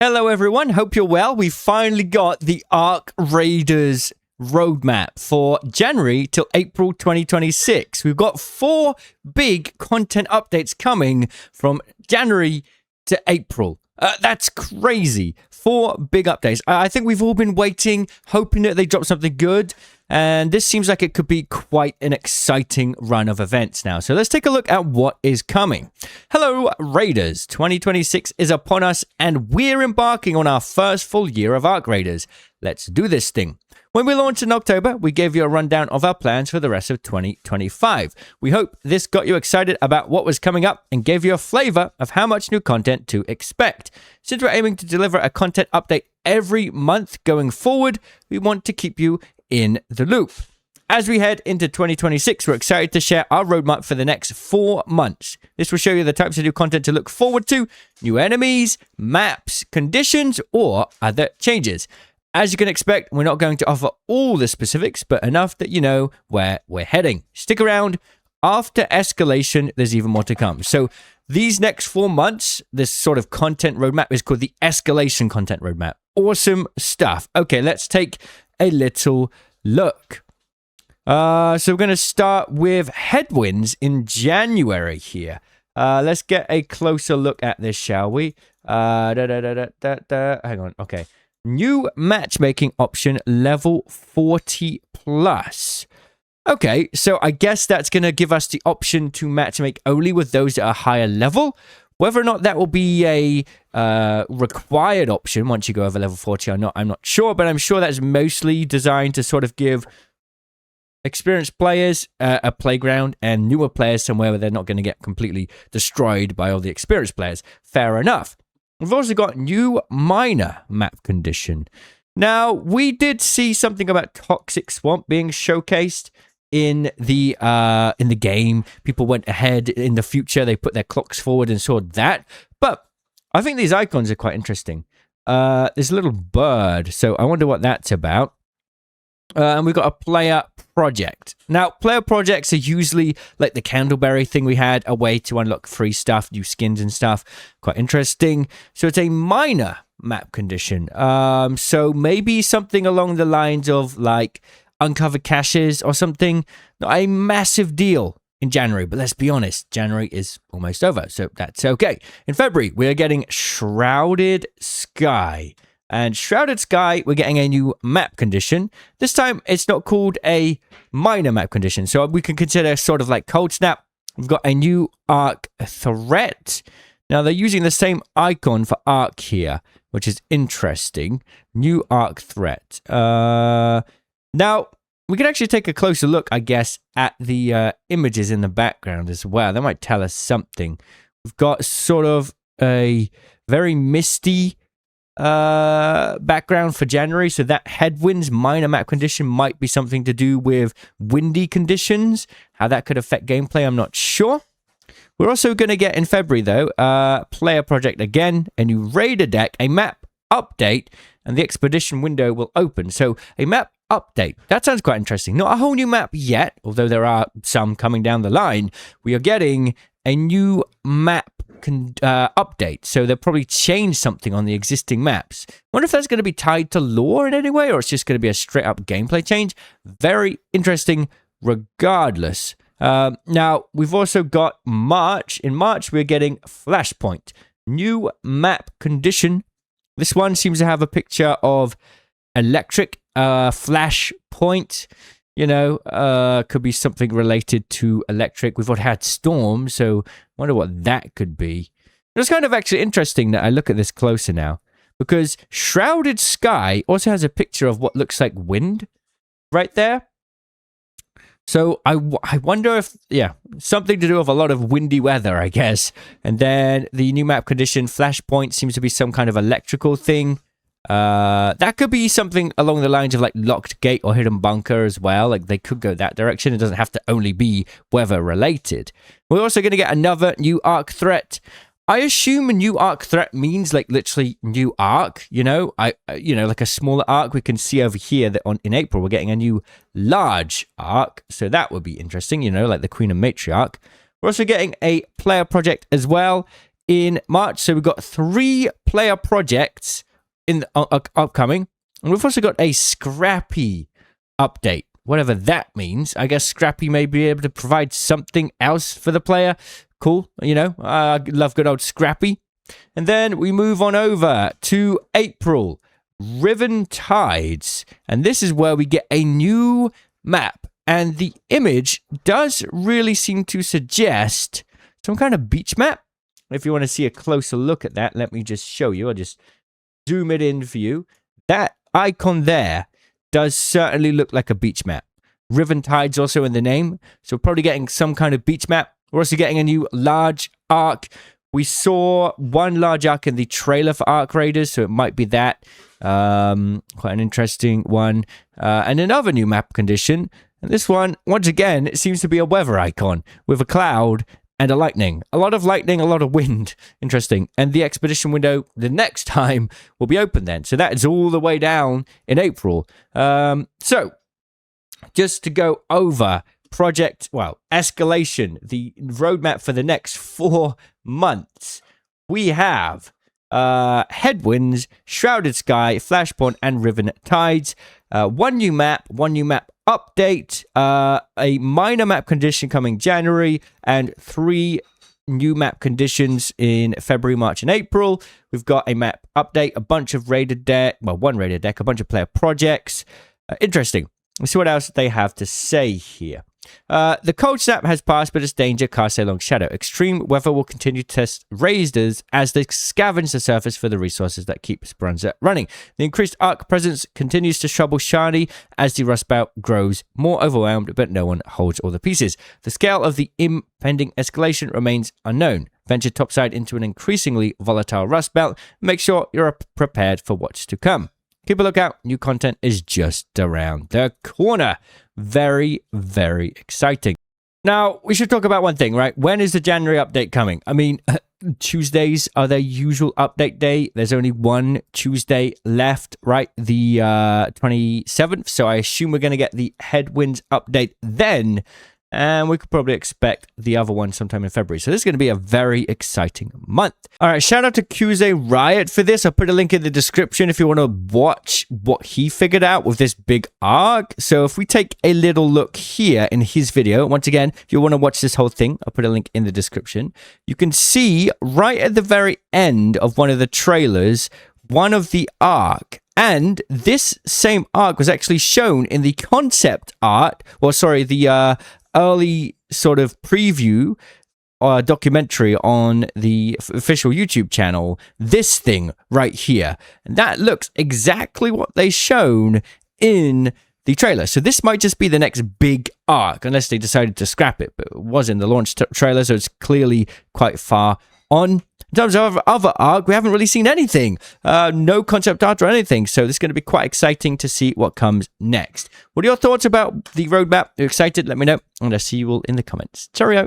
Hello everyone, hope you're well. We finally got the Ark Raiders roadmap for January till April 2026. We've got 4 big content updates coming from January to April. That's crazy. 4 big updates. I think we've all been waiting, hoping that they drop something good. And this seems like it could be quite an exciting run of events now. So let's take a look at what is coming. Hello, Raiders. 2026 is upon us, and we're embarking on our first full year of Ark Raiders. Let's do this thing. When we launched in October, we gave you a rundown of our plans for the rest of 2025. We hope this got you excited about what was coming up and gave you a flavor of how much new content to expect. Since we're aiming to deliver a content update every month going forward, we want to keep you in the loop. As we head into 2026, we're excited to share our roadmap for the next 4 months. This will show you the types of new content to look forward to, new enemies, maps, conditions, or other changes. As you can expect, we're not going to offer all the specifics, but enough that you know where we're heading. Stick around. After escalation, there's even more to come. So these next 4 months, this sort of content roadmap is called the escalation content roadmap. Awesome stuff. Okay, let's take a little look. So we're going to start with headwinds in January here. Let's get a closer look at this, shall we? Hang on. Okay. New matchmaking option level 40 plus. Okay, so I guess that's going to give us the option to matchmake only with those that are higher level. Whether or not that will be a required option once you go over level 40 or not, I'm not sure, but I'm sure that's mostly designed to sort of give experienced players a playground and newer players somewhere where they're not going to get completely destroyed by all the experienced players. Fair enough. We've also got new minor map condition. Now, we did see something about Toxic Swamp being showcased in the game. People went ahead in the future. They put their clocks forward and saw that. But I think these icons are quite interesting. There's a little bird, so I wonder what that's about. And we've got a player project. Now, player projects are usually like the Candleberry thing we had, a way to unlock free stuff, new skins and stuff. Quite interesting. So it's a minor map condition. So maybe something along the lines of like uncovered caches or something. Not a massive deal in January, but let's be honest, January is almost over, so that's okay. In February, we're getting Shrouded Sky. And Shrouded Sky, we're getting a new map condition. This time, it's not called a minor map condition, so we can consider sort of like Cold Snap. We've got a new Ark threat. Now, they're using the same icon for Ark here, which is interesting. New Ark threat. Now, we can actually take a closer look, I guess, at the images in the background as well. That might tell us something. We've got sort of a very misty background for January, so that headwinds minor map condition might be something to do with windy conditions. How that could affect gameplay, I'm not sure. We're also going to get in February, though, player project again, a new raider deck, a map update, and the expedition window will open. So a map update. That sounds quite interesting. Not a whole new map yet, although there are some coming down the line. We are getting a new map update, so they'll probably change something on the existing maps. Wonder if that's going to be tied to lore in any way, or it's just going to be a straight up gameplay change. Very interesting regardless. Now, we've also got March. In March, we're getting Flashpoint. New map condition. This one seems to have a picture of electric flashpoint. You know, could be something related to electric. We've had storm, so I wonder what that could be. It's kind of actually interesting that I look at this closer now, because Shrouded Sky also has a picture of what looks like wind right there. So I wonder if, yeah, something to do with a lot of windy weather, I guess. And then the new map condition, Flashpoint, seems to be some kind of electrical thing. That could be something along the lines of like locked gate or hidden bunker as well. Like they could go that direction. It doesn't have to only be weather related. We're also going to get another new Ark threat. I assume a new Ark threat means like literally new Ark, you know, like a smaller Ark. We can see over here that in April, we're getting a new large Ark. So that would be interesting, you know, like the Queen and Matriarch. We're also getting a player project as well. in March. So we've got 3 player projects in the, upcoming. And we've also got a Scrappy update, whatever that means. I guess Scrappy may be able to provide something else for the player. Cool, you know, I love good old Scrappy. And then we move on over to April, Riven Tides. And this is where we get a new map. And the image does really seem to suggest some kind of beach map. If you want to see a closer look at that, let me just show you. I'll just zoom it in for you. That icon there does certainly look like a beach map. Riven Tides also in the name. So we're probably getting some kind of beach map. We're also getting a new large arc. We saw one large arc in the trailer for Arc Raiders, so it might be that. Quite an interesting one. And another new map condition. And this one, once again, it seems to be a weather icon with a cloud and a lightning. A lot of lightning, a lot of wind. Interesting. And the expedition window the next time will be open then. So that is all the way down in April. So, just to go over escalation, the roadmap for the next 4 months. We have Headwinds, Shrouded Sky, Flashpoint, and Riven Tides. One new map update, a minor map condition coming January, and 3 new map conditions in February, March, and April. We've got a map update, a bunch of raided deck, one raided deck, a bunch of player projects. Interesting. Let's see what else they have to say here. The cold snap has passed, but its danger casts a long shadow. Extreme weather will continue to test raiders as they scavenge the surface for the resources that keep Speranza running. The increased arc presence continues to trouble Shani as the Rust Belt grows more overwhelmed, but no one holds all the pieces. The scale of the impending escalation remains unknown. Venture topside into an increasingly volatile Rust Belt. Make sure you're prepared for what's to come. Keep a lookout. New content is just around the corner. Very, very exciting. Now, we should talk about one thing, right? When is the January update coming? I mean, Tuesdays are their usual update day. There's only one Tuesday left, right? The 27th. So I assume we're going to get the Headwinds update then. And we could probably expect the other one sometime in February. So this is going to be a very exciting month. All right, shout out to QZ Riot for this. I'll put a link in the description if you want to watch what he figured out with this big arc. So if we take a little look here in his video, once again, if you want to watch this whole thing, I'll put a link in the description. You can see right at the very end of one of the trailers, one of the arc. And this same arc was actually shown in the concept art, the early sort of preview documentary on the official YouTube channel, this thing right here. And that looks exactly what they shown in the trailer. So this might just be the next big arc, unless they decided to scrap it. But it was in the launch trailer, so it's clearly quite far on. In terms of other arc, we haven't really seen anything. No concept art or anything. So this is going to be quite exciting to see what comes next. What are your thoughts about the roadmap? Are you excited? Let me know. And I'll see you all in the comments. Cheerio.